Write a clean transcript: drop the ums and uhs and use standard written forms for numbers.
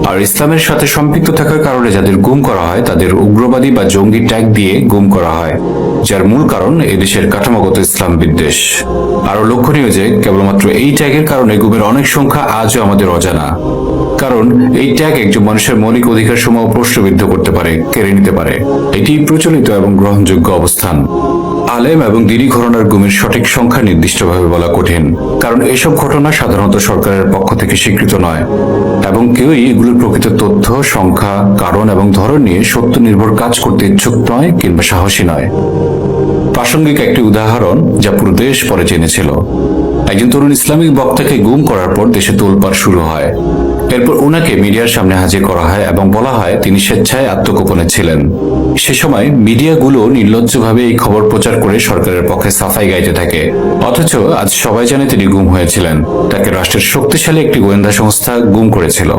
আর ইসলামের সাথে সম্পৃক্ত থাকার কারণে যাদের গুম করা হয় তাদের উগ্রবাদী বা জঙ্গি ট্যাগ দিয়ে গুম করা হয়, যার মূল কারণ এদেশের কাঠামোগত ইসলাম বিদ্বেষ। আরো লক্ষণীয় যে কেবলমাত্র এই ট্যাগের কারণে গুমের অনেক সংখ্যা আজও আমাদের অজানা, কারণ এই ট্যাগ একজন মানুষের মৌলিক অধিকার সমূহ প্রশ্নবিদ্ধ করতে পারে, কেড়ে নিতে পারে। এটি প্রচলিত এবং গ্রহণযোগ্য অবস্থান। আলেম এবং দিনী ঘরানার গুমের সঠিক সংখ্যা নির্দিষ্টভাবে বলা কঠিন, কারণ এসব ঘটনা সাধারণত সরকারের পক্ষ থেকে স্বীকৃত নয় এবং কেউই এগুলোর প্রকৃত তথ্য, সংখ্যা, কারণ এবং ধরন নিয়ে সত্য নির্ভর কাজ করতে ইচ্ছুক নয় কিংবা সাহসী নয়। প্রাসঙ্গিক একটি উদাহরণ যা পুরো দেশ পরে জেনেছিল। একজন তরুণ ইসলামিক বক্তাকে গুম করার পর দেশে তোলপাড় শুরু হয়। এরপর ওনাকে মিডিয়ার সামনে হাজির করা হয় এবং বলা হয় তিনি স্বেচ্ছায় আত্মগোপনে ছিলেন। সে সময় মিডিয়াগুলো নির্লজ্জভাবে এই খবর প্রচার করে সরকারের পক্ষে সাফাই গাইতে থাকে, অথচ আজ সবাই জানে তিনি গুম হয়েছিলেন। তাকে রাষ্ট্রের শক্তিশালী একটি গোয়েন্দা সংস্থা গুম করেছিল।